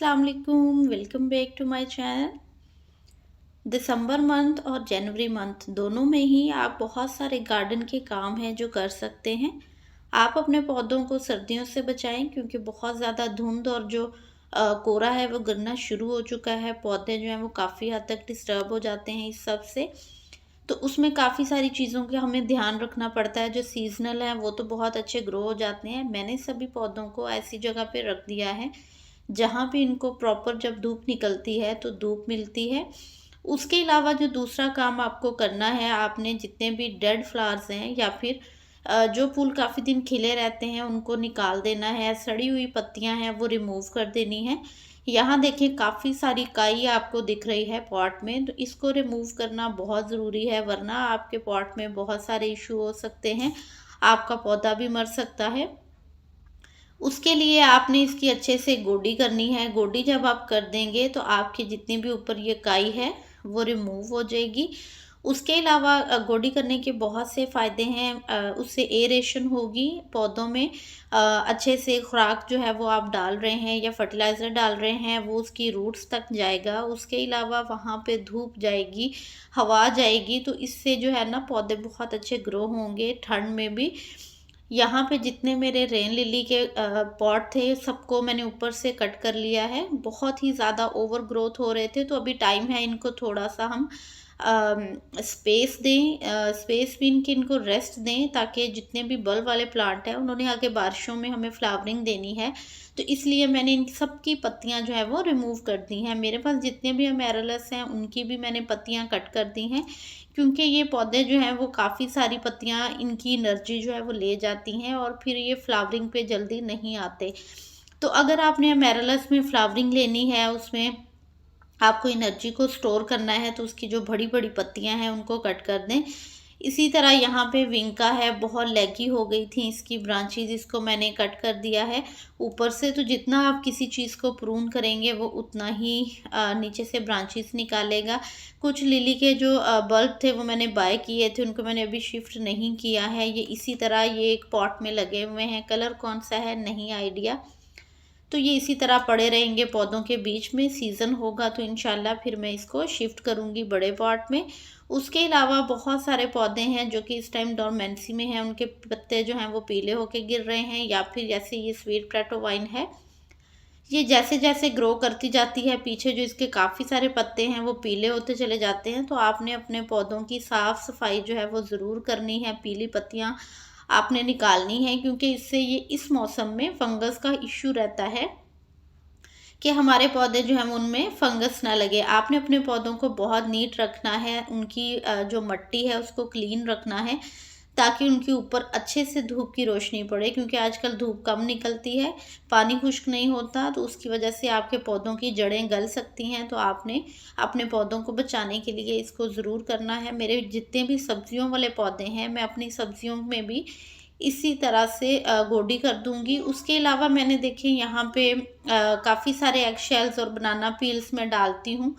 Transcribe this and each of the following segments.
अस्सलाम वालेकुम, welcome back to my channel. दिसंबर मंथ और जनवरी मंथ दोनों में ही आप बहुत सारे गार्डन के काम हैं जो कर सकते हैं। आप अपने पौधों को सर्दियों से बचाएं क्योंकि बहुत ज़्यादा धुंध और जो कोहरा है वो गिरना शुरू हो चुका है। पौधे जो हैं वो काफ़ी हद तक डिस्टर्ब हो जाते हैं इस सब से। तो उसमें काफ़ी सारी चीज़ों का हमें ध्यान रखना पड़ता है। जो सीज़नल हैं वो तो बहुत अच्छे ग्रो हो जाते हैं। मैंने सभी पौधों को ऐसी जगह पे रख दिया है जहाँ पे इनको प्रॉपर जब धूप निकलती है तो धूप मिलती है। उसके अलावा जो दूसरा काम आपको करना है, आपने जितने भी डेड फ्लावर्स हैं या फिर जो फूल काफ़ी दिन खिले रहते हैं उनको निकाल देना है। सड़ी हुई पत्तियां हैं वो रिमूव कर देनी है। यहाँ देखें काफ़ी सारी काई आपको दिख रही है पॉट में, तो इसको रिमूव करना बहुत ज़रूरी है, वरना आपके पॉट में बहुत सारे इशू हो सकते हैं, आपका पौधा भी मर सकता है। उसके लिए आपने इसकी अच्छे से गोडी करनी है। गोडी जब आप कर देंगे तो आपके जितनी भी ऊपर ये काई है वो रिमूव हो जाएगी। उसके अलावा गोडी करने के बहुत से फ़ायदे हैं। उससे एरेशन होगी पौधों में। अच्छे से खुराक जो है वो आप डाल रहे हैं या फर्टिलाइज़र डाल रहे हैं वो उसकी रूट्स तक जाएगा। उसके अलावा वहाँ पे धूप जाएगी, हवा जाएगी, तो इससे जो है ना पौधे बहुत अच्छे ग्रो होंगे ठंड में भी। यहाँ पे जितने मेरे रेन लिली के पॉट थे सबको मैंने ऊपर से कट कर लिया है। बहुत ही ज़्यादा ओवर ग्रोथ हो रहे थे, तो अभी टाइम है इनको थोड़ा सा हम स्पेस दें। स्पेस भी इनको रेस्ट दें ताकि जितने भी बल्ब वाले प्लांट हैं उन्होंने आगे बारिशों में हमें फ्लावरिंग देनी है। तो इसलिए मैंने इन सब की पत्तियां जो है वो रिमूव कर दी हैं। मेरे पास जितने भी अमेरलस हैं उनकी भी मैंने पत्तियां कट कर दी हैं, क्योंकि ये पौधे जो हैं वो काफ़ी सारी पत्तियां इनकी एनर्जी जो है वो ले जाती हैं और फिर ये फ्लावरिंग पे जल्दी नहीं आते। तो अगर आपने अमेरलस में फ्लावरिंग लेनी है, उसमें आपको एनर्जी को स्टोर करना है, तो उसकी जो बड़ी बड़ी पत्तियां हैं उनको कट कर दें। इसी तरह यहाँ पे विंका है, बहुत लैगी हो गई थी इसकी ब्रांचेज, इसको मैंने कट कर दिया है ऊपर से। तो जितना आप किसी चीज़ को प्रून करेंगे वो उतना ही नीचे से ब्रांचेस निकालेगा। कुछ लिली के जो बल्ब थे वो मैंने बाय किए थे, उनको मैंने अभी शिफ्ट नहीं किया है। ये इसी तरह ये एक पॉट में लगे हुए हैं। कलर कौन सा है नहीं आइडिया। तो ये इसी तरह पड़े रहेंगे पौधों के बीच में। सीज़न होगा तो इंशाल्लाह फिर मैं इसको शिफ्ट करूँगी बड़े पॉट में। उसके अलावा बहुत सारे पौधे हैं जो कि इस टाइम डोरमेंसी में हैं, उनके पत्ते जो हैं वो पीले होके गिर रहे हैं, या फिर जैसे ये स्वीट पोटैटो वाइन है, ये जैसे जैसे ग्रो करती जाती है पीछे जो इसके काफ़ी सारे पत्ते हैं वो पीले होते चले जाते हैं। तो आपने अपने पौधों की साफ़ सफाई जो है वो ज़रूर करनी है। पीली पत्तियाँ आपने निकालनी है, क्योंकि इससे ये इस मौसम में फंगस का इश्यू रहता है कि हमारे पौधे जो हैं उनमें फंगस ना लगे। आपने अपने पौधों को बहुत नीट रखना है, उनकी जो मिट्टी है उसको क्लीन रखना है ताकि उनके ऊपर अच्छे से धूप की रोशनी पड़े, क्योंकि आजकल धूप कम निकलती है, पानी खुश्क नहीं होता, तो उसकी वजह से आपके पौधों की जड़ें गल सकती हैं। तो आपने अपने पौधों को बचाने के लिए इसको ज़रूर करना है। मेरे जितने भी सब्जियों वाले पौधे हैं मैं अपनी सब्जियों में भी इसी तरह से गोडी कर दूंगी। उसके अलावा मैंने देखे यहाँ पे काफ़ी सारे एग शेल्स और बनाना पील्स मैं डालती हूँ।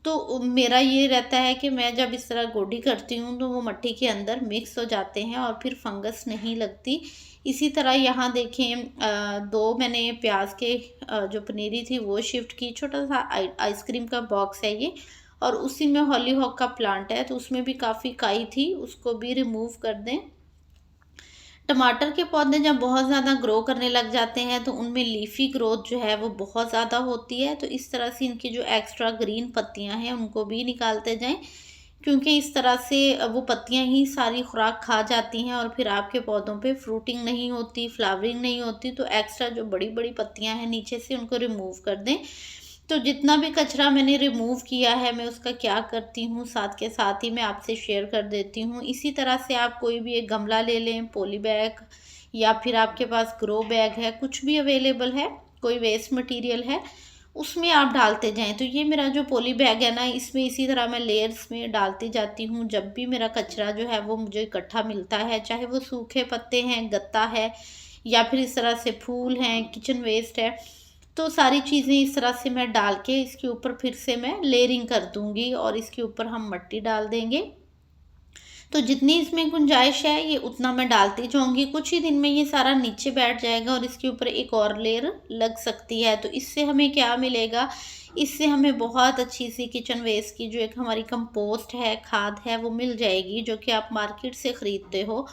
तो मेरा ये रहता है कि मैं जब इस तरह गोडी करती हूँ तो वो मिट्टी के अंदर मिक्स हो जाते हैं और फिर फंगस नहीं लगती। इसी तरह यहाँ देखें दो मैंने प्याज के जो पनीरी थी वो शिफ्ट की। छोटा सा आइसक्रीम का बॉक्स है ये, और उसी में हॉलीहॉक का प्लांट है, तो उसमें भी काफ़ी काई थी, उसको भी रिमूव कर दें। टमाटर के पौधे जब बहुत ज़्यादा ग्रो करने लग जाते हैं तो उनमें लीफी ग्रोथ जो है वो बहुत ज़्यादा होती है। तो इस तरह से इनकी जो एक्स्ट्रा ग्रीन पत्तियां हैं उनको भी निकालते जाएं, क्योंकि इस तरह से वो पत्तियां ही सारी खुराक खा जाती हैं और फिर आपके पौधों पे फ्रूटिंग नहीं होती, फ्लावरिंग नहीं होती। तो एक्स्ट्रा जो बड़ी बड़ी पत्तियां हैं नीचे से उनको रिमूव कर दें। तो जितना भी कचरा मैंने रिमूव किया है मैं उसका क्या करती हूँ साथ के साथ ही मैं आपसे शेयर कर देती हूँ। इसी तरह से आप कोई भी एक गमला ले लें, पॉली बैग, या फिर आपके पास ग्रो बैग है, कुछ भी अवेलेबल है, कोई वेस्ट मटेरियल है, उसमें आप डालते जाएं। तो ये मेरा जो पॉली बैग है ना, इसमें इसी तरह मैं लेयर्स में डालती जाती हूँ। जब भी मेरा कचरा जो है वो मुझे इकट्ठा मिलता है, चाहे वो सूखे पत्ते हैं, गत्ता है, या फिर इस तरह से फूल हैं, किचन वेस्ट है, तो सारी चीज़ें इस तरह से मैं डाल के इसके ऊपर फिर से मैं लेयरिंग कर दूंगी और इसके ऊपर हम मिट्टी डाल देंगे। तो जितनी इसमें गुंजाइश है ये उतना मैं डालती जाऊंगी। कुछ ही दिन में ये सारा नीचे बैठ जाएगा और इसके ऊपर एक और लेयर लग सकती है। तो इससे हमें क्या मिलेगा, इससे हमें बहुत अच्छी सी किचन वेस्ट की जो एक हमारी कंपोस्ट है, खाद है, वो मिल जाएगी, जो कि आप मार्केट से ख़रीदते हो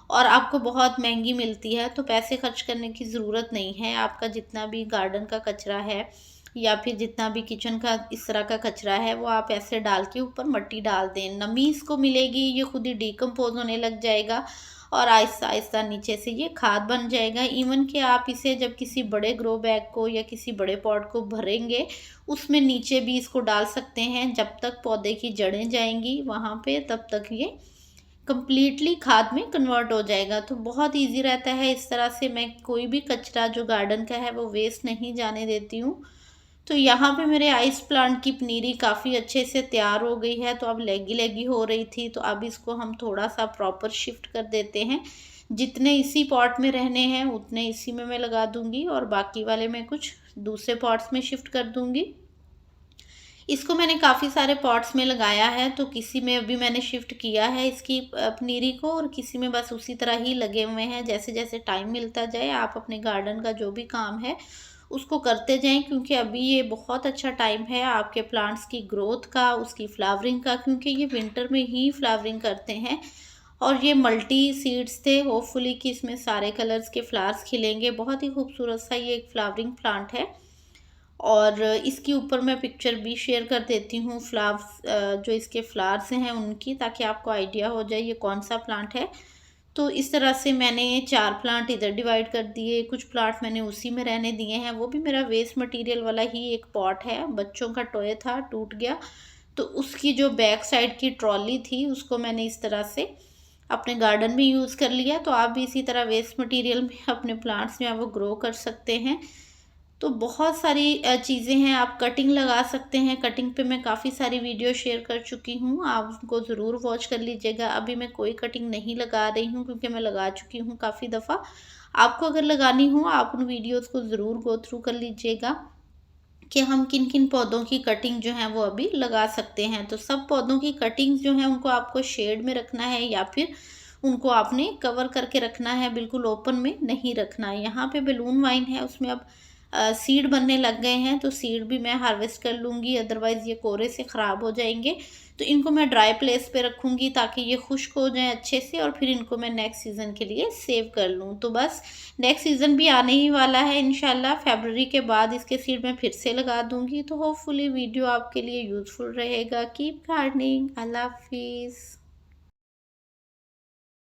और आपको बहुत महंगी मिलती है। तो पैसे खर्च करने की ज़रूरत नहीं है। आपका जितना भी गार्डन का कचरा है या फिर जितना भी किचन का इस तरह का कचरा है, वो आप ऐसे डाल के ऊपर मिट्टी डाल दें, नमी इसको मिलेगी, ये खुद ही डिकम्पोज होने लग जाएगा और आहिस्ता आहिस्ता नीचे से ये खाद बन जाएगा। इवन कि आप इसे जब किसी बड़े ग्रो बैग को या किसी बड़े पॉट को भरेंगे, उसमें नीचे भी इसको डाल सकते हैं। जब तक पौधे की जड़ें जाएंगी वहाँ पे, तब तक ये कंप्लीटली खाद में कन्वर्ट हो जाएगा। तो बहुत इजी रहता है। इस तरह से मैं कोई भी कचरा जो गार्डन का है वो वेस्ट नहीं जाने देती हूँ। तो यहाँ पे मेरे आइस प्लांट की पनीरी काफ़ी अच्छे से तैयार हो गई है। तो अब लेगी लेगी हो रही थी, तो अब इसको हम थोड़ा सा प्रॉपर शिफ्ट कर देते हैं। जितने इसी पॉट में रहने हैं उतने इसी में मैं लगा दूंगी और बाकी वाले मैं कुछ दूसरे पॉट्स में शिफ्ट कर दूंगी। इसको मैंने काफ़ी सारे पॉट्स में लगाया है, तो किसी में अभी मैंने शिफ्ट किया है इसकी पनीरी को और किसी में बस उसी तरह ही लगे हुए हैं। जैसे जैसे टाइम मिलता जाए आप अपने गार्डन का जो भी काम है उसको करते जाएं, क्योंकि अभी ये बहुत अच्छा टाइम है आपके प्लांट्स की ग्रोथ का, उसकी फ्लावरिंग का, क्योंकि ये विंटर में ही फ्लावरिंग करते हैं। और ये मल्टी सीड्स थे, होपफुली कि इसमें सारे कलर्स के फ्लावर्स खिलेंगे। बहुत ही खूबसूरत सा ये एक फ्लावरिंग प्लांट है और इसके ऊपर मैं पिक्चर भी शेयर कर देती हूँ फ्लावर्स, जो इसके फ्लावर्स हैं उनकी, ताकि आपको आइडिया हो जाए ये कौन सा प्लांट है। तो इस तरह से मैंने 4 प्लांट इधर डिवाइड कर दिए, कुछ प्लांट मैंने उसी में रहने दिए हैं। वो भी मेरा वेस्ट मटेरियल वाला ही एक पॉट है, बच्चों का टॉय था, टूट गया, तो उसकी जो बैक साइड की ट्रॉली थी उसको मैंने इस तरह से अपने गार्डन में यूज़ कर लिया। तो आप भी इसी तरह वेस्ट मटेरियल में अपने प्लांट्स जो हैं वो ग्रो कर सकते हैं। तो बहुत सारी चीज़ें हैं, आप कटिंग लगा सकते हैं। कटिंग पे मैं काफ़ी सारी वीडियो शेयर कर चुकी हूँ, आप उनको ज़रूर वॉच कर लीजिएगा। अभी मैं कोई कटिंग नहीं लगा रही हूँ क्योंकि मैं लगा चुकी हूँ काफ़ी दफ़ा। आपको अगर लगानी हो आप उन वीडियोज़ को ज़रूर गो थ्रू कर लीजिएगा कि हम किन किन पौधों की कटिंग जो है वो अभी लगा सकते हैं। तो सब पौधों की कटिंग जो है उनको आपको शेड में रखना है या फिर उनको आपने कवर करके रखना है, बिल्कुल ओपन में नहीं रखना है। यहाँ पे बलून वाइन है, उसमें अब सीड बनने लग गए हैं, तो सीड भी मैं हार्वेस्ट कर लूँगी, अदरवाइज़ ये कोरे से ख़राब हो जाएंगे। तो इनको मैं ड्राई प्लेस पे रखूँगी ताकि ये खुश्क हो जाएं अच्छे से और फिर इनको मैं नेक्स्ट सीज़न के लिए सेव कर लूँ। तो बस नेक्स्ट सीज़न भी आने ही वाला है इंशाल्लाह, फरवरी के बाद इसके सीड मैं फिर से लगा दूँगी। तो होपफुली वीडियो आपके लिए यूज़फुल रहेगा। Keep gardening. अल्लाह हाफिज़।